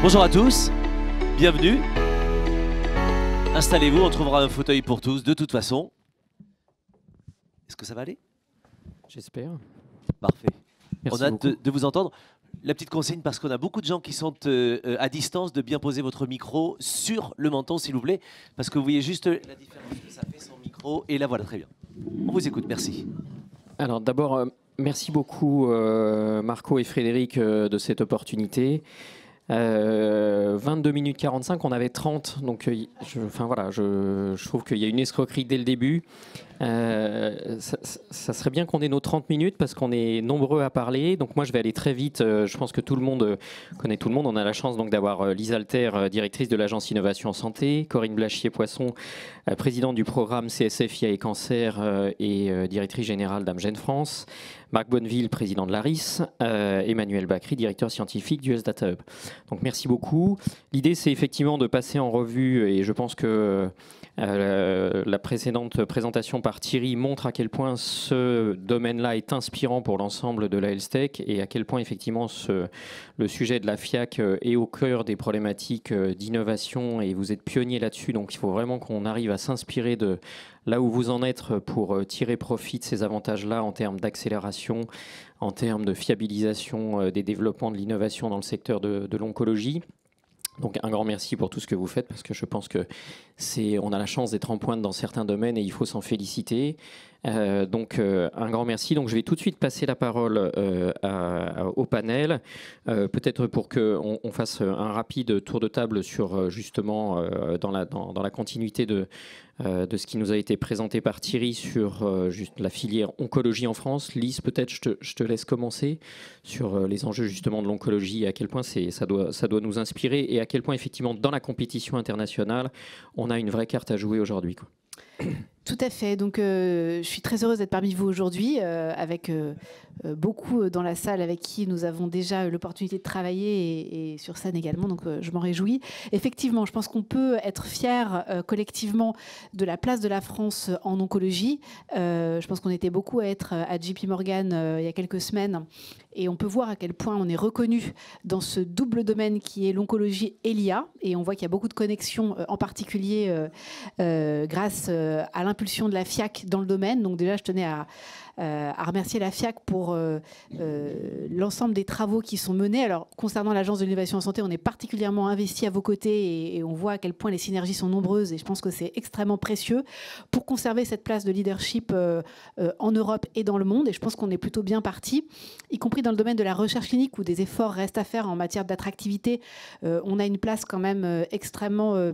Bonjour à tous, bienvenue. Installez-vous, on trouvera un fauteuil pour tous de toute façon. Est-ce que ça va aller? J'espère. Parfait. Merci on a hâte beaucoup. de vous entendre. La petite consigne, parce qu'on a beaucoup de gens qui sont à distance, de bien poser votre micro sur le menton, s'il vous plaît, parce que vous voyez juste la différence que ça fait sans micro. Et là, voilà, très bien. On vous écoute, merci. Alors d'abord, merci beaucoup Marco et Frédéric de cette opportunité. 22 minutes 45, on avait 30, donc je trouve qu'il y a une escroquerie dès le début. Ça serait bien qu'on ait nos 30 minutes parce qu'on est nombreux à parler. Donc moi je vais aller très vite. Je pense que tout le monde connaît tout le monde. On a la chance donc d'avoir Lise Alter, directrice de l'agence Innovation en Santé, Corinne Blachier-Poisson, présidente du programme CSF-IA et Cancer et directrice générale d'Amgen France, Marc Bonneville, président de l'ARIS, Emmanuel Bacry, directeur scientifique du US Data Hub. Donc merci beaucoup. L'idée c'est effectivement de passer en revue, et je pense que la précédente présentation par Thierry montre à quel point ce domaine-là est inspirant pour l'ensemble de la health tech et à quel point effectivement le sujet de la FIAC est au cœur des problématiques d'innovation et vous êtes pionnier là-dessus. Donc il faut vraiment qu'on arrive à s'inspirer de là où vous en êtes pour tirer profit de ces avantages-là en termes d'accélération, en termes de fiabilisation des développements de l'innovation dans le secteur de l'oncologie. Donc un grand merci pour tout ce que vous faites parce que je pense que on a la chance d'être en pointe dans certains domaines et il faut s'en féliciter. Donc un grand merci. Donc je vais tout de suite passer la parole au panel, peut-être pour qu'on fasse un rapide tour de table sur justement dans la continuité de ce qui nous a été présenté par Thierry sur juste la filière oncologie en France. Lise, peut-être je te laisse commencer sur les enjeux justement de l'oncologie et à quel point ça doit nous inspirer et à quel point effectivement dans la compétition internationale, on a une vraie carte à jouer aujourd'hui, quoi. Tout à fait. Donc, je suis très heureuse d'être parmi vous aujourd'hui, avec beaucoup dans la salle avec qui nous avons déjà l'opportunité de travailler et sur scène également. Donc, je m'en réjouis. Effectivement, je pense qu'on peut être fiers collectivement de la place de la France en oncologie. Je pense qu'on était beaucoup à être à JP Morgan il y a quelques semaines. Et on peut voir à quel point on est reconnu dans ce double domaine qui est l'oncologie et l'IA. Et on voit qu'il y a beaucoup de connexions, en particulier grâce à l'impulsion de la FIAC dans le domaine. Donc déjà, je tenais à remercier la FIAC pour l'ensemble des travaux qui sont menés. Alors, concernant l'Agence de l'innovation en santé, on est particulièrement investi à vos côtés et on voit à quel point les synergies sont nombreuses et je pense que c'est extrêmement précieux pour conserver cette place de leadership en Europe et dans le monde. Et je pense qu'on est plutôt bien parti, y compris dans le domaine de la recherche clinique où des efforts restent à faire en matière d'attractivité. On a une place quand même extrêmement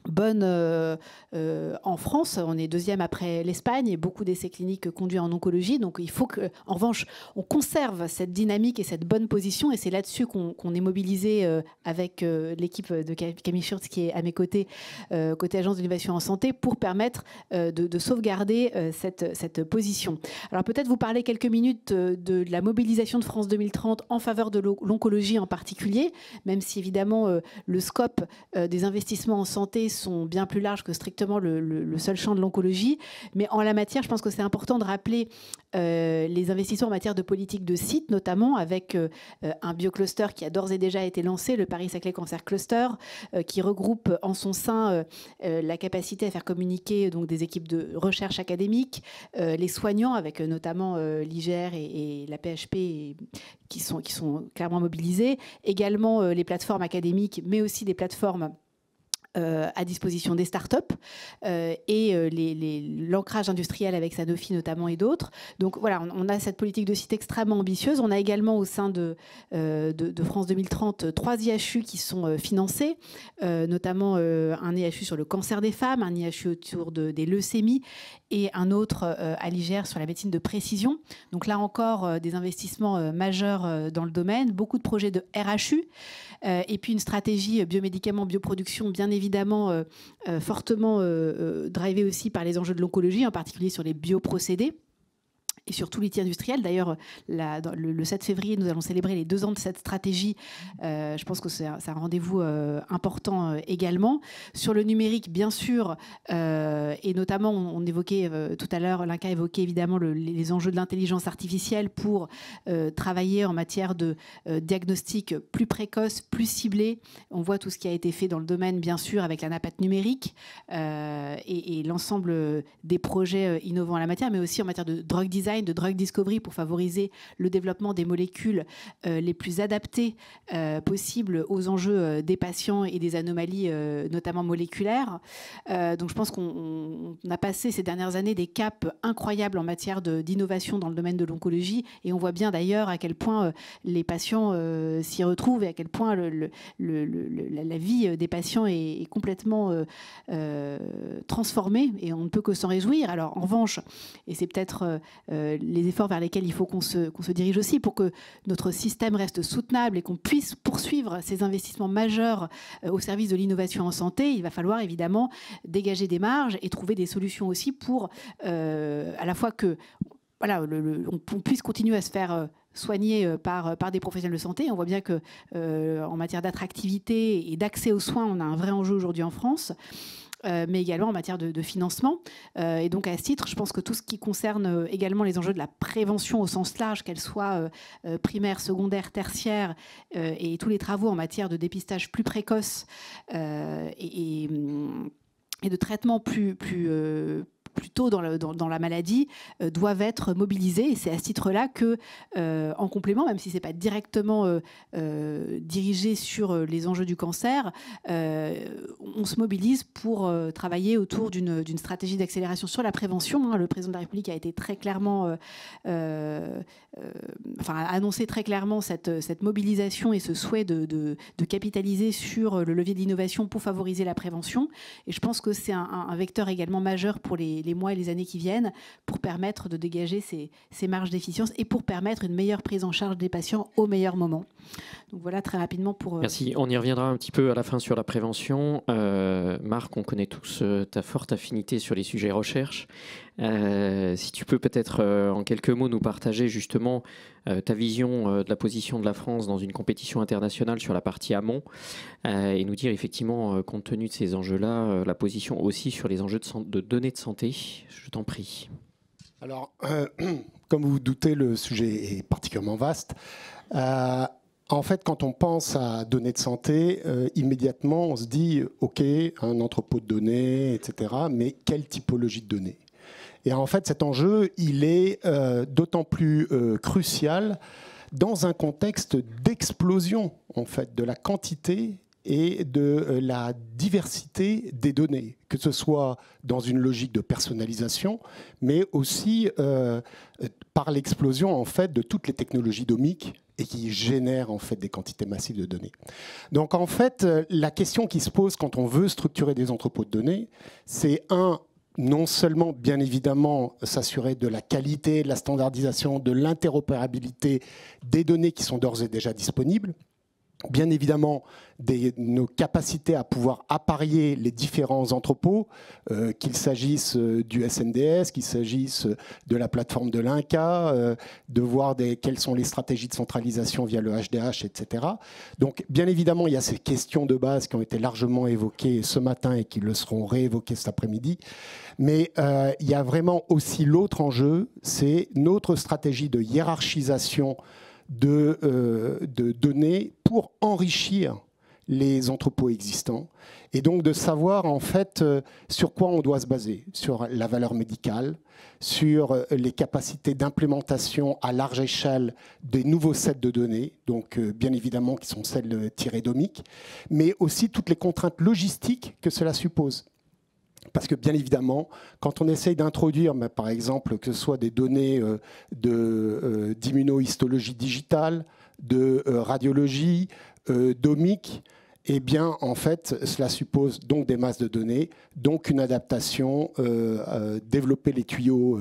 bonne en France. On est deuxième après l'Espagne et beaucoup d'essais cliniques conduits en oncologie. Donc il faut qu'en revanche, on conserve cette dynamique et cette bonne position. Et c'est là-dessus qu'on est mobilisé avec l'équipe de Camille Schurz qui est à mes côtés, côté Agence de l'innovation en santé, pour permettre de sauvegarder cette position. Alors peut-être vous parler quelques minutes de la mobilisation de France 2030 en faveur de l'oncologie en particulier, même si évidemment le scope des investissements en santé sont bien plus larges que strictement le seul champ de l'oncologie. Mais en la matière, je pense que c'est important de rappeler les investissements en matière de politique de site, notamment avec un biocluster qui a d'ores et déjà été lancé, le Paris-Saclay Cancer Cluster, qui regroupe en son sein la capacité à faire communiquer donc, des équipes de recherche académique, les soignants, avec notamment l'IGR et la PHP qui sont clairement mobilisés, également les plateformes académiques, mais aussi des plateformes à disposition des startups et l'ancrage industriel avec Sanofi notamment et d'autres. Donc voilà, on a cette politique de site extrêmement ambitieuse. On a également au sein de France 2030 3 IHU qui sont financés, notamment un IHU sur le cancer des femmes, un IHU autour des leucémies et un autre à l'IGR sur la médecine de précision. Donc là encore, des investissements majeurs dans le domaine, beaucoup de projets de RHU et puis une stratégie biomédicaments, bioproduction bien évidemment fortement drivée aussi par les enjeux de l'oncologie, en particulier sur les bioprocédés. et sur tout l'outil industriel. D'ailleurs, le 7 février, nous allons célébrer les 2 ans de cette stratégie. Je pense que c'est un rendez-vous important également. Sur le numérique, bien sûr, et notamment, on évoquait tout à l'heure, Linka évoquait évidemment les enjeux de l'intelligence artificielle pour travailler en matière de diagnostic plus précoce, plus ciblé. On voit tout ce qui a été fait dans le domaine, bien sûr, avec la NAPAT numérique et l'ensemble des projets innovants en la matière, mais aussi en matière de drug design, de drug discovery pour favoriser le développement des molécules les plus adaptées possibles aux enjeux des patients et des anomalies notamment moléculaires. Donc je pense qu'on a passé ces dernières années des caps incroyables en matière d'innovation dans le domaine de l'oncologie et on voit bien d'ailleurs à quel point les patients s'y retrouvent et à quel point la vie des patients est complètement transformée et on ne peut que s'en réjouir. Alors en revanche, et c'est peut-être les efforts vers lesquels il faut qu'on se dirige aussi pour que notre système reste soutenable et qu'on puisse poursuivre ces investissements majeurs au service de l'innovation en santé, il va falloir évidemment dégager des marges et trouver des solutions aussi pour à la fois que voilà, on puisse continuer à se faire soigner par des professionnels de santé. On voit bien qu'en matière d'attractivité et d'accès aux soins, on a un vrai enjeu aujourd'hui en France. Mais également en matière de financement. Et donc, à ce titre, je pense que tout ce qui concerne également les enjeux de la prévention au sens large, qu'elle soit primaire, secondaire, tertiaire, et tous les travaux en matière de dépistage plus précoce et de traitement plus tôt dans la maladie, doivent être mobilisés. Et c'est à ce titre-là que, en complément, même si ce n'est pas directement dirigé sur les enjeux du cancer, on se mobilise pour travailler autour d'une stratégie d'accélération sur la prévention. Le président de la République a été très clairement, a annoncé très clairement cette mobilisation et ce souhait de capitaliser sur le levier d'innovation pour favoriser la prévention. Et je pense que c'est un vecteur également majeur pour les mois et les années qui viennent pour permettre de dégager ces marges d'efficience et pour permettre une meilleure prise en charge des patients au meilleur moment. Donc voilà, très rapidement pour... Merci. On y reviendra un petit peu à la fin sur la prévention. Marc, on connaît tous ta forte affinité sur les sujets recherche. Si tu peux peut-être en quelques mots nous partager justement ta vision de la position de la France dans une compétition internationale sur la partie amont et nous dire effectivement, compte tenu de ces enjeux-là, la position aussi sur les enjeux de données de santé. Je t'en prie. Alors, comme vous vous doutez, le sujet est particulièrement vaste. En fait, quand on pense à données de santé, immédiatement, on se dit, OK, un entrepôt de données, etc., mais quelle typologie de données ? Et en fait, cet enjeu, il est d'autant plus crucial dans un contexte d'explosion, en fait, de la quantité et de la diversité des données, que ce soit dans une logique de personnalisation, mais aussi par l'explosion, en fait, de toutes les technologies d'omics et qui génèrent en fait des quantités massives de données. Donc en fait, la question qui se pose quand on veut structurer des entrepôts de données, c'est non seulement bien évidemment s'assurer de la qualité, de la standardisation, de l'interopérabilité des données qui sont d'ores et déjà disponibles, bien évidemment nos capacités à pouvoir apparier les différents entrepôts, qu'il s'agisse du SNDS, qu'il s'agisse de la plateforme de l'INCA, de voir quelles sont les stratégies de centralisation via le HDH, etc. Donc bien évidemment, il y a ces questions de base qui ont été largement évoquées ce matin et qui le seront réévoquées cet après-midi. Mais il y a vraiment aussi l'autre enjeu, c'est notre stratégie de hiérarchisation de données pour enrichir les entrepôts existants et donc de savoir en fait sur quoi on doit se baser, sur la valeur médicale, sur les capacités d'implémentation à large échelle des nouveaux sets de données, donc bien évidemment qui sont celles tirées d'omics, mais aussi toutes les contraintes logistiques que cela suppose. Parce que bien évidemment, quand on essaye d'introduire, par exemple, que ce soit des données d'immunohistologie digitale, de radiologie, d'omics, eh bien, en fait, cela suppose donc des masses de données, donc une adaptation, développer les tuyaux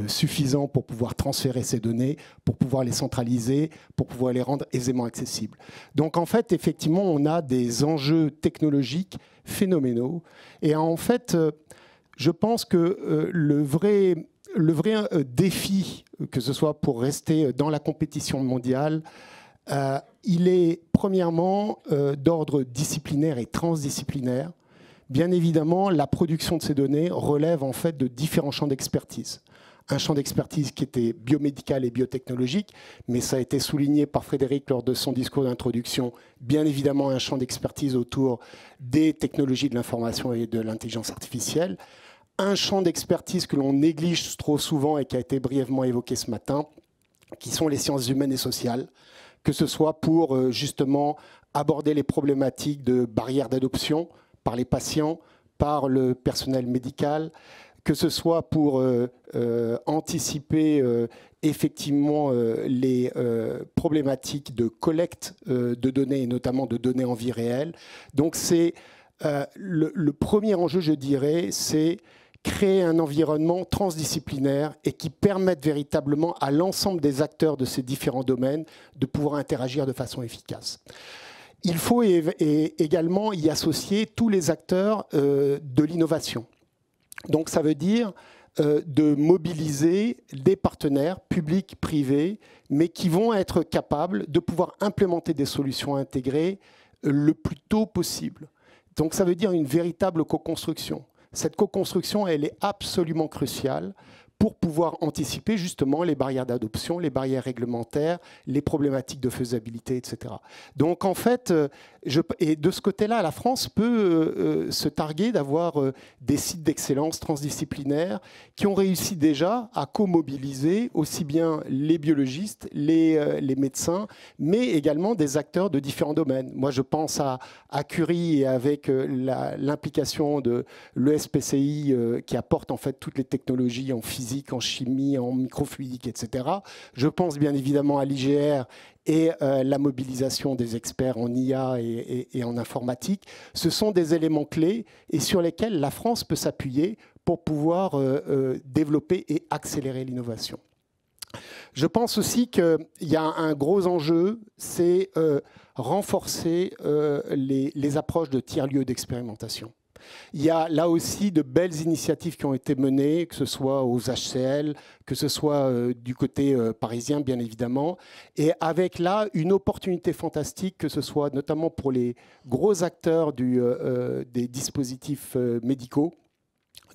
suffisants pour pouvoir transférer ces données, pour pouvoir les centraliser, pour pouvoir les rendre aisément accessibles. Donc, en fait, effectivement, on a des enjeux technologiques phénoménaux. Et en fait, je pense que le vrai défi, que ce soit pour rester dans la compétition mondiale, il est premièrement d'ordre disciplinaire et transdisciplinaire. Bien évidemment, la production de ces données relève en fait de différents champs d'expertise. Un champ d'expertise qui était biomédical et biotechnologique, mais ça a été souligné par Frédéric lors de son discours d'introduction, bien évidemment un champ d'expertise autour des technologies de l'information et de l'intelligence artificielle. Un champ d'expertise que l'on néglige trop souvent et qui a été brièvement évoqué ce matin, qui sont les sciences humaines et sociales, que ce soit pour justement aborder les problématiques de barrières d'adoption par les patients, par le personnel médical, que ce soit pour anticiper effectivement les problématiques de collecte de données, et notamment de données en vie réelle. Donc c'est le premier enjeu, je dirais, c'est créer un environnement transdisciplinaire et qui permette véritablement à l'ensemble des acteurs de ces différents domaines de pouvoir interagir de façon efficace. Il faut également y associer tous les acteurs de l'innovation. Donc ça veut dire de mobiliser des partenaires publics, privés, mais qui vont être capables de pouvoir implémenter des solutions intégrées le plus tôt possible. Donc ça veut dire une véritable co-construction. Cette co-construction, elle est absolument cruciale pour pouvoir anticiper justement les barrières d'adoption, les barrières réglementaires, les problématiques de faisabilité, etc. Donc en fait, et de ce côté-là, la France peut se targuer d'avoir des sites d'excellence transdisciplinaires qui ont réussi déjà à co-mobiliser aussi bien les biologistes, les médecins, mais également des acteurs de différents domaines. Moi, je pense à Curie et avec l'implication de l'ESPCI qui apporte en fait toutes les technologies en physique, en chimie, en microfluidique, etc. Je pense bien évidemment à l'IGR et la mobilisation des experts en IA et en informatique. Ce sont des éléments clés et sur lesquels la France peut s'appuyer pour pouvoir développer et accélérer l'innovation. Je pense aussi qu'il y a un gros enjeu, c'est renforcer les approches de tiers-lieux d'expérimentation. Il y a là aussi de belles initiatives qui ont été menées, que ce soit aux HCL, que ce soit du côté parisien, bien évidemment, et avec là une opportunité fantastique, que ce soit notamment pour les gros acteurs des dispositifs médicaux,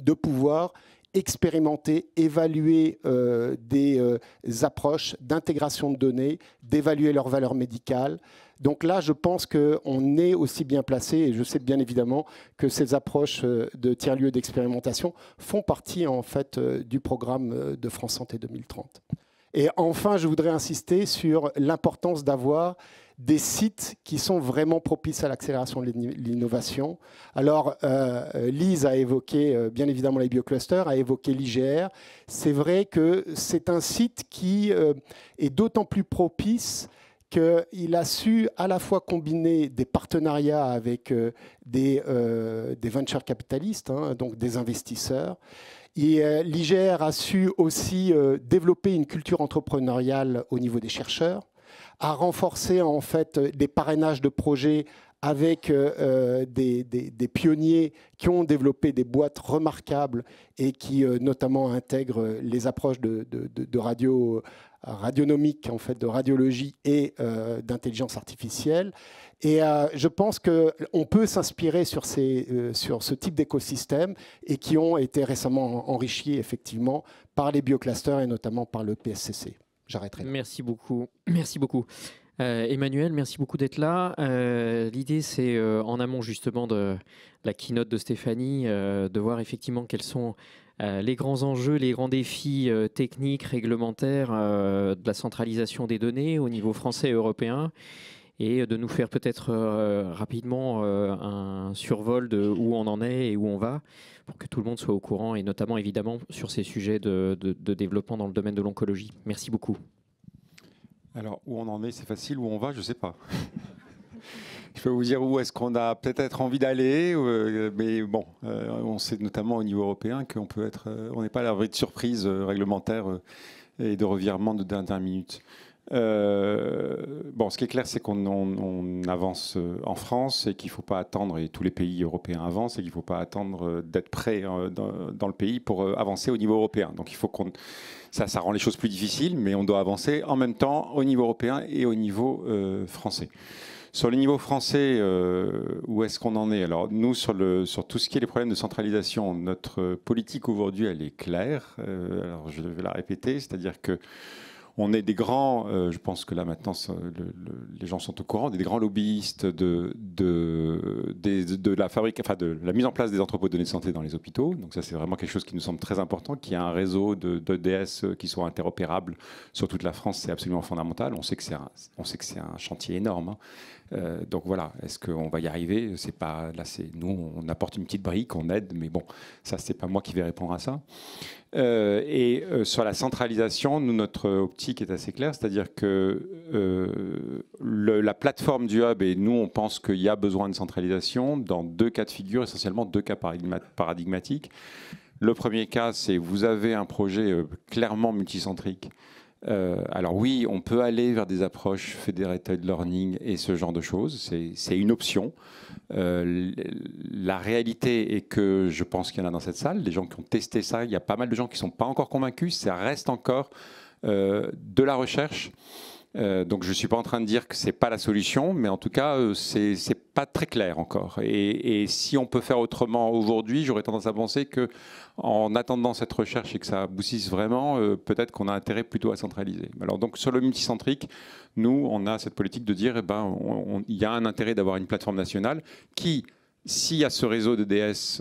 de pouvoir expérimenter, évaluer des approches d'intégration de données, d'évaluer leur valeur médicale. Donc là, je pense qu'on est aussi bien placé, et je sais bien évidemment que ces approches de tiers-lieux d'expérimentation font partie en fait du programme de France Santé 2030. Et enfin, je voudrais insister sur l'importance d'avoir des sites qui sont vraiment propices à l'accélération de l'innovation. Alors, Lise a évoqué bien évidemment les bioclusters, a évoqué l'IGR. C'est vrai que c'est un site qui est d'autant plus propice qu'il a su à la fois combiner des partenariats avec des venture capitalistes, hein, donc des investisseurs. L'IGR a su aussi développer une culture entrepreneuriale au niveau des chercheurs, a renforcé en fait des parrainages de projets avec des pionniers qui ont développé des boîtes remarquables et qui notamment intègrent les approches de radionomique, en fait, de radiologie et d'intelligence artificielle. Et je pense qu'on peut s'inspirer sur ce type d'écosystème et qui ont été récemment enrichis effectivement par les bioclusters et notamment par le PSCC. J'arrêterai là. Merci beaucoup. Merci beaucoup. Emmanuel, merci beaucoup d'être là. L'idée, c'est en amont justement de la keynote de Stéphanie, de voir effectivement quels sont les grands enjeux, les grands défis techniques, réglementaires de la centralisation des données au niveau français et européen, et de nous faire peut-être rapidement un survol de où on en est et où on va, pour que tout le monde soit au courant, et notamment évidemment sur ces sujets de développement dans le domaine de l'oncologie. Merci beaucoup. Alors, où on en est, c'est facile. Où on va, je ne sais pas. Je peux vous dire où est-ce qu'on a peut-être envie d'aller, mais bon, on sait notamment au niveau européen qu'on peut être, on n'est pas à l'abri de surprises réglementaires et de revirements de dernière minute. Bon, ce qui est clair, c'est qu'on avance en France et qu'il ne faut pas attendre, et tous les pays européens avancent, et qu'il ne faut pas attendre d'être prêt dans le pays pour avancer au niveau européen. Donc il faut ça rend les choses plus difficiles, mais on doit avancer en même temps au niveau européen et au niveau français. Sur le niveau français, où est-ce qu'on en est? Alors nous, sur tout ce qui est les problèmes de centralisation, notre politique aujourd'hui, elle est claire. Alors je vais la répéter, c'est-à-dire que on est des grands, je pense que là maintenant les gens sont au courant, des grands lobbyistes de la fabrique, enfin de la mise en place des entrepôts de données de santé dans les hôpitaux. Donc ça c'est vraiment quelque chose qui nous semble très important, qu'il y ait un réseau d'EDS qui soit interopérable sur toute la France, c'est absolument fondamental. On sait que c'est un chantier énorme, hein. Donc voilà, est-ce qu'on va y arriver? C'est pas là, nous on apporte une petite brique, on aide, mais bon, ça c'est pas moi qui vais répondre à ça. Sur la centralisation, nous, notre optique est assez claire, c'est-à-dire que la plateforme du hub, et nous on pense qu'il y a besoin de centralisation dans 2 cas de figure, essentiellement 2 cas paradigmatiques. Le premier cas, c'est vous avez un projet clairement multicentrique. Alors oui, on peut aller vers des approches federated learning et ce genre de choses, c'est une option. La réalité est que je pense qu'il y en a dans cette salle, des gens qui ont testé ça, il y a pas mal de gens qui ne sont pas encore convaincus, ça reste encore de la recherche. Donc je ne suis pas en train de dire que ce n'est pas la solution, mais en tout cas, c'est pas très clair encore. Et si on peut faire autrement aujourd'hui, j'aurais tendance à penser qu'en attendant cette recherche et que ça aboutisse vraiment, peut-être qu'on a intérêt plutôt à centraliser. Alors donc sur le multicentrique, nous, on a cette politique de dire, il y a un intérêt d'avoir une plateforme nationale qui, s'il y a ce réseau de DS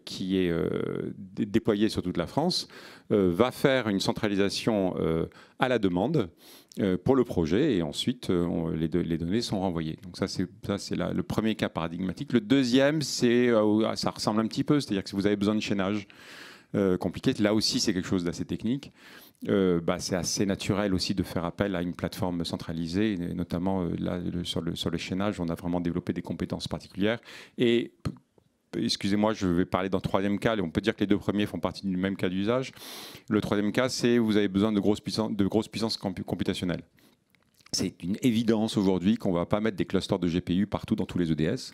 qui est déployé sur toute la France, va faire une centralisation à la demande pour le projet, et ensuite les données sont renvoyées. Donc ça c'est le premier cas paradigmatique. Le deuxième, ça ressemble un petit peu, c'est-à-dire que si vous avez besoin de chaînage compliqué, là aussi c'est quelque chose d'assez technique. C'est assez naturel aussi de faire appel à une plateforme centralisée, et notamment là, sur le chaînage, on a vraiment développé des compétences particulières. Et excusez-moi, je vais parler d'un troisième cas. On peut dire que les 2 premiers font partie du même cas d'usage. Le troisième cas, c'est vous avez besoin de grosses puissances computationnelles. C'est une évidence aujourd'hui qu'on ne va pas mettre des clusters de GPU partout dans tous les EDS.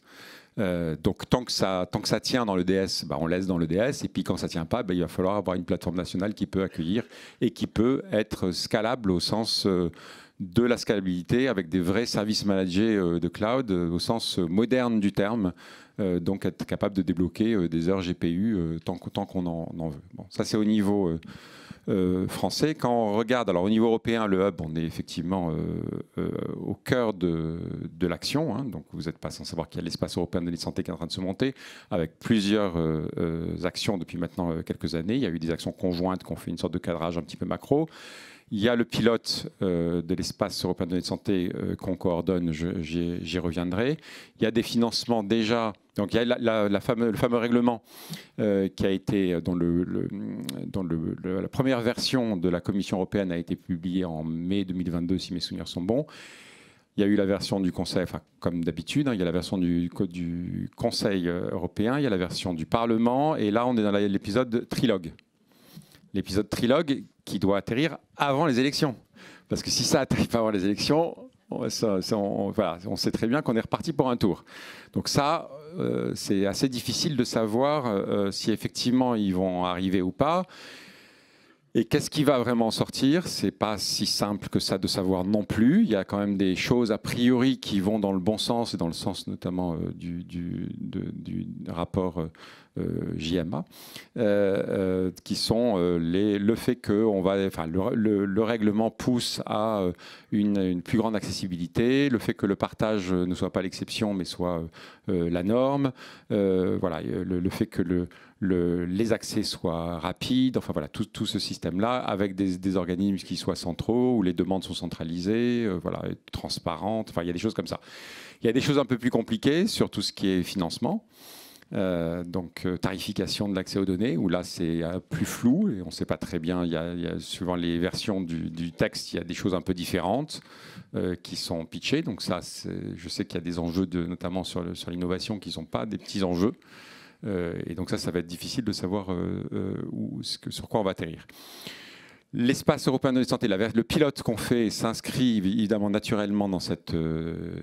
Donc tant que ça tient dans l'EDS, on laisse dans l'EDS. Et puis quand ça ne tient pas, il va falloir avoir une plateforme nationale qui peut accueillir et qui peut être scalable au sens de la scalabilité, avec des vrais services managés de cloud au sens moderne du terme. Donc être capable de débloquer des heures GPU tant qu'on en veut. Bon, ça c'est au niveau français. Quand on regarde, alors au niveau européen, le hub, on est effectivement au cœur de l'action, hein. Donc vous n'êtes pas sans savoir qu'il y a l'espace européen de données de santé qui est en train de se monter, avec plusieurs actions depuis maintenant quelques années. Il y a eu des actions conjointes qui ont fait une sorte de cadrage un petit peu macro. Il y a le pilote de l'espace européen de données de santé qu'on coordonne, j'y reviendrai. Il y a des financements déjà. Donc il y a le fameux règlement qui a été, dont la première version de la Commission européenne a été publiée en mai 2022, si mes souvenirs sont bons. Il y a eu la version du Conseil, enfin, comme d'habitude, hein, il y a la version du Conseil européen, il y a la version du Parlement, et là on est dans l'épisode trilogue. L'épisode trilogue qui doit atterrir avant les élections. Parce que si ça atterrit pas avant les élections, on sait très bien qu'on est reparti pour un tour. Donc ça, c'est assez difficile de savoir si effectivement ils vont arriver ou pas. Et qu'est-ce qui va vraiment sortir? C'est pas si simple que ça de savoir non plus. Il y a quand même des choses a priori qui vont dans le bon sens, et dans le sens notamment du rapport JMA, qui sont le fait que le règlement pousse à une plus grande accessibilité, le fait que le partage ne soit pas l'exception mais soit la norme, le fait que les accès soient rapides, enfin voilà, tout ce système-là, avec des organismes qui soient centraux, où les demandes sont centralisées, transparentes, enfin il y a des choses comme ça. Il y a des choses un peu plus compliquées sur tout ce qui est financement. Donc tarification de l'accès aux données, où là c'est plus flou et on ne sait pas très bien, suivant les versions du texte, il y a des choses un peu différentes qui sont pitchées. Donc ça, je sais qu'il y a des enjeux notamment sur l'innovation qui ne sont pas des petits enjeux. Et donc ça va être difficile de savoir sur quoi on va atterrir. L'espace européen de la santé, le pilote qu'on fait s'inscrit évidemment naturellement dans cette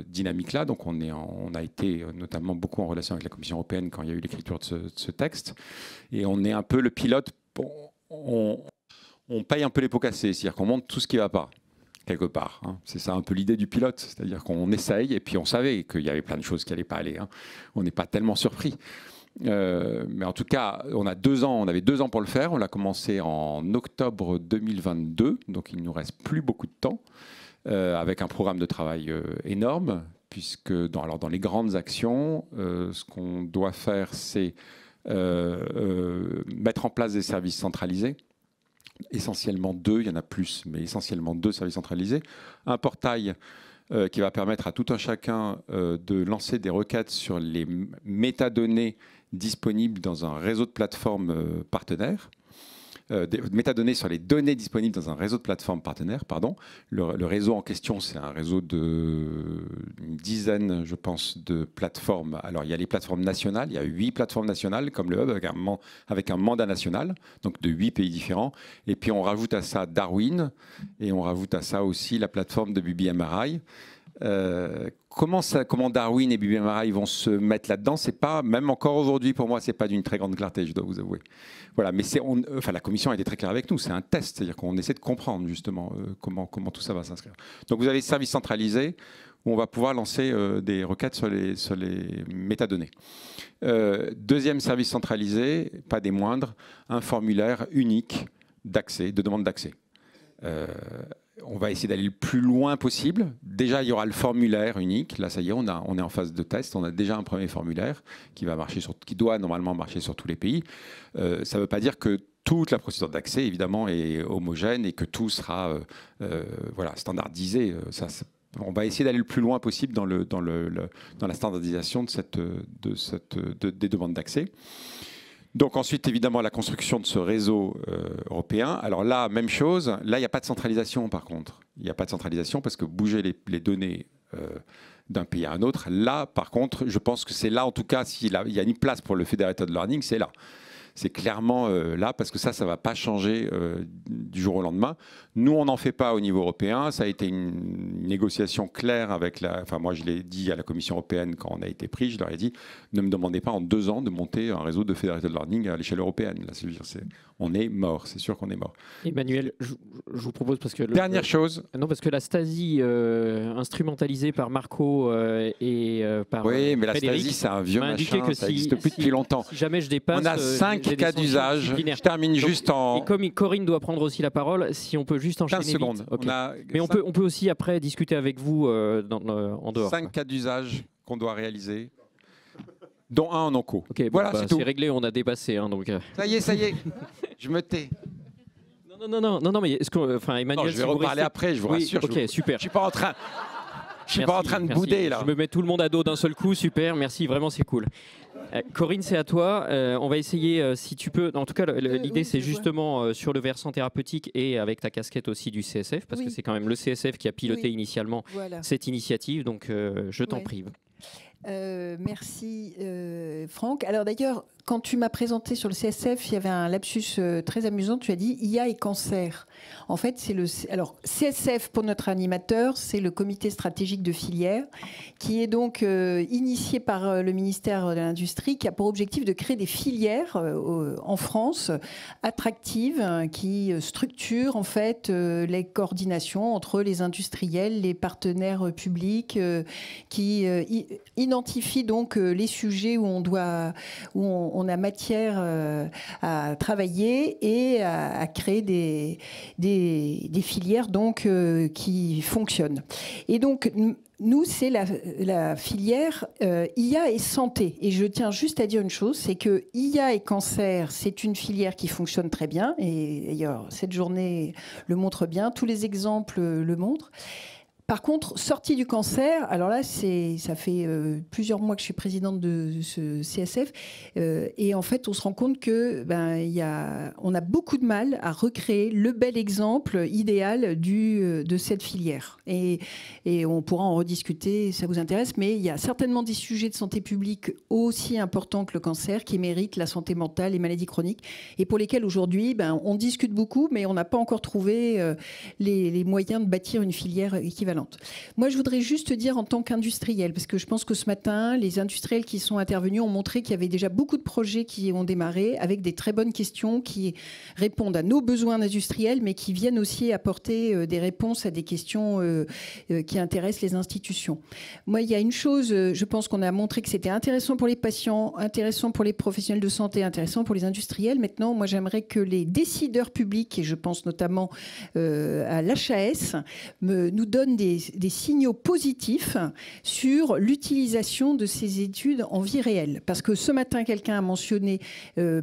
dynamique-là. Donc on a été notamment beaucoup en relation avec la Commission européenne quand il y a eu l'écriture de ce texte. Et on est un peu le pilote, on paye un peu les pots cassés, c'est-à-dire qu'on montre tout ce qui ne va pas, quelque part. Hein. C'est ça un peu l'idée du pilote, c'est-à-dire qu'on essaye et puis on savait qu'il y avait plein de choses qui n'allaient pas aller. Hein. On n'est pas tellement surpris. Mais en tout cas, on avait 2 ans pour le faire. On l'a commencé en octobre 2022, donc il ne nous reste plus beaucoup de temps, avec un programme de travail énorme, puisque dans les grandes actions, ce qu'on doit faire, c'est mettre en place des services centralisés. Essentiellement 2, il y en a plus, mais essentiellement 2 services centralisés. Un portail qui va permettre à tout un chacun de lancer des requêtes sur les métadonnées disponibles dans un réseau de plateformes partenaires, des métadonnées sur les données disponibles dans un réseau de plateformes partenaires. Pardon. Le réseau en question, c'est un réseau d'une dizaine, je pense, de plateformes. Alors, il y a les plateformes nationales, il y a 8 plateformes nationales, comme le Hub, avec un mandat national, donc de 8 pays différents. Et puis, on rajoute à ça Darwin, et on rajoute à ça aussi la plateforme de BBMRI. Comment Darwin et BBMRI vont se mettre là-dedans, c'est pas, même encore aujourd'hui pour moi, c'est pas d'une très grande clarté, je dois vous avouer. Voilà, mais la Commission a été très claire avec nous, c'est un test, c'est-à-dire qu'on essaie de comprendre justement comment tout ça va s'inscrire. Donc vous avez ce service centralisé où on va pouvoir lancer des requêtes sur les métadonnées. Deuxième service centralisé, pas des moindres, un formulaire unique de demande d'accès. On va essayer d'aller le plus loin possible. Déjà, il y aura le formulaire unique. Là, ça y est, on est en phase de test. On a déjà un premier formulaire qui doit normalement marcher sur tous les pays. Ça ne veut pas dire que toute la procédure d'accès, évidemment, est homogène et que tout sera standardisé. On va essayer d'aller le plus loin possible dans la standardisation des demandes d'accès. Donc ensuite, évidemment, la construction de ce réseau européen. Alors là, même chose. Là, il n'y a pas de centralisation, par contre. Il n'y a pas de centralisation parce que bouger les données d'un pays à un autre, là, par contre, je pense que c'est là, en tout cas, s'il y a une place pour le federated learning, c'est là. C'est clairement là, parce que ça ne va pas changer du jour au lendemain. Nous, on n'en fait pas au niveau européen. Ça a été une négociation claire avec moi, je l'ai dit à la Commission européenne quand on a été pris. Je leur ai dit, ne me demandez pas en 2 ans de monter un réseau de federated learning à l'échelle européenne. Là, on est mort, c'est sûr qu'on est mort. Emmanuel, je vous propose, parce que... Dernière chose. Non, parce que la Stasi, instrumentalisée par Marco et par oui, mais la Frédéric, Stasi, c'est un vieux machin, que ça n'existe plus depuis longtemps. Si jamais je dépasse... On a 5 cas d'usage. Je termine juste en... Et comme Corinne doit prendre aussi la parole, si on peut juste enchaîner 15 secondes. Vite. Okay. Mais on peut aussi après discuter avec vous en dehors. 5 cas d'usage qu'on doit réaliser, dont un en onco. Okay, voilà, c'est tout. C'est réglé, on a dépassé. Hein, donc... Ça y est, je me tais. Non, mais est-ce que, Emmanuel, non, je vais reparler après, je vous rassure. Ok, super. Je suis pas en train de bouder là. Je me mets tout le monde à dos d'un seul coup, super, merci, vraiment c'est cool. Corinne, c'est à toi. On va essayer, si tu peux. En tout cas, l'idée, c'est justement sur le versant thérapeutique et avec ta casquette aussi du CSF, parce que c'est quand même le CSF qui a piloté initialement cette initiative. Donc, je t'en prie. Merci, Franck. Alors d'ailleurs, quand tu m'as présenté sur le CSF, il y avait un lapsus très amusant. Tu as dit IA et cancer. En fait, alors CSF pour notre animateur, c'est le comité stratégique de filière, qui est donc initié par le ministère de l'Industrie, qui a pour objectif de créer des filières en France attractives, qui structurent en fait les coordinations entre les industriels, les partenaires publics, qui identifie donc les sujets où on a matière à travailler et à créer des filières donc qui fonctionnent. Et donc nous, c'est la filière IA et santé. Et je tiens juste à dire une chose, c'est que IA et cancer, c'est une filière qui fonctionne très bien. Et d'ailleurs, cette journée le montre bien, tous les exemples le montrent. Par contre, sortie du cancer, alors là, ça fait plusieurs mois que je suis présidente de ce CSF, et en fait, on se rend compte que on a beaucoup de mal à recréer le bel exemple idéal de cette filière. Et on pourra en rediscuter, ça vous intéresse, mais il y a certainement des sujets de santé publique aussi importants que le cancer qui méritent la santé mentale, les maladies chroniques, et pour lesquels aujourd'hui, on discute beaucoup, mais on n'a pas encore trouvé les moyens de bâtir une filière équivalente. Moi, je voudrais juste dire en tant qu'industriel, parce que je pense que ce matin, les industriels qui sont intervenus ont montré qu'il y avait déjà beaucoup de projets qui ont démarré avec des très bonnes questions qui répondent à nos besoins industriels, mais qui viennent aussi apporter des réponses à des questions qui intéressent les institutions. Moi, il y a une chose, je pense qu'on a montré que c'était intéressant pour les patients, intéressant pour les professionnels de santé, intéressant pour les industriels. Maintenant, moi, j'aimerais que les décideurs publics, et je pense notamment à l'HAS, nous donnent des signaux positifs sur l'utilisation de ces études en vie réelle. Parce que ce matin, quelqu'un a mentionné,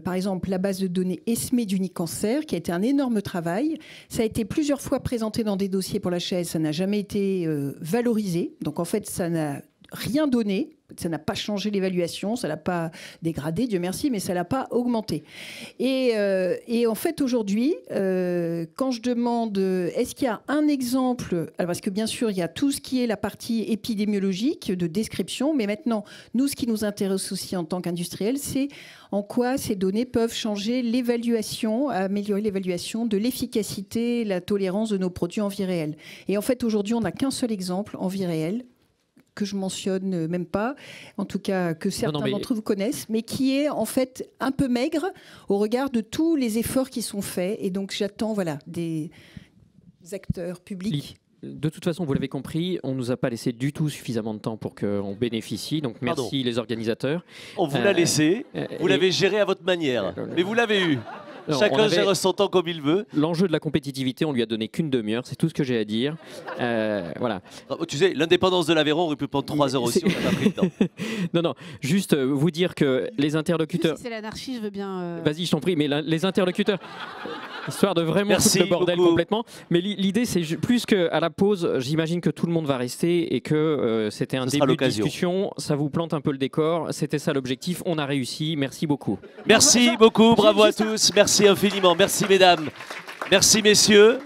par exemple, la base de données ESME d'Unicancer, qui a été un énorme travail. Ça a été plusieurs fois présenté dans des dossiers pour l'HAS, ça n'a jamais été valorisé. Donc, en fait, ça n'a rien donné. Ça n'a pas changé l'évaluation, ça ne l'a pas dégradé, Dieu merci, mais ça ne l'a pas augmenté. Et en fait, aujourd'hui, quand je demande est-ce qu'il y a un exemple, alors parce que bien sûr, il y a tout ce qui est la partie épidémiologique, de description, mais maintenant, nous, ce qui nous intéresse aussi en tant qu'industriels, c'est en quoi ces données peuvent changer l'évaluation, améliorer l'évaluation de l'efficacité, la tolérance de nos produits en vie réelle. Et en fait, aujourd'hui, on n'a qu'un seul exemple en vie réelle, que je mentionne même pas, en tout cas que certains d'entre vous connaissent, mais qui est en fait un peu maigre au regard de tous les efforts qui sont faits. Et donc j'attends des acteurs publics. De toute façon, vous l'avez compris, on ne nous a pas laissé du tout suffisamment de temps pour qu'on bénéficie. Donc merci les organisateurs. On vous l'a laissé, vous l'avez géré à votre manière, mais vous l'avez eu. Alors, chacun gère son temps comme il veut. L'enjeu de la compétitivité, on lui a donné qu'une demi-heure, c'est tout ce que j'ai à dire. Voilà. Tu sais, l'indépendance de l'Aveyron aurait pu prendre 3 heures aussi, on n'a pas pris le temps. Non, juste vous dire que les interlocuteurs... Si c'est l'anarchie, je veux bien... Vas-y, je t'en prie, mais les interlocuteurs... Histoire de vraiment foutre le bordel complètement. Mais l'idée, c'est plus qu'à la pause, j'imagine que tout le monde va rester et que c'était un début de discussion. Ça vous plante un peu le décor. C'était ça l'objectif. On a réussi. Merci beaucoup. Merci beaucoup. Bravo à tous. Merci infiniment. Merci mesdames. Merci messieurs.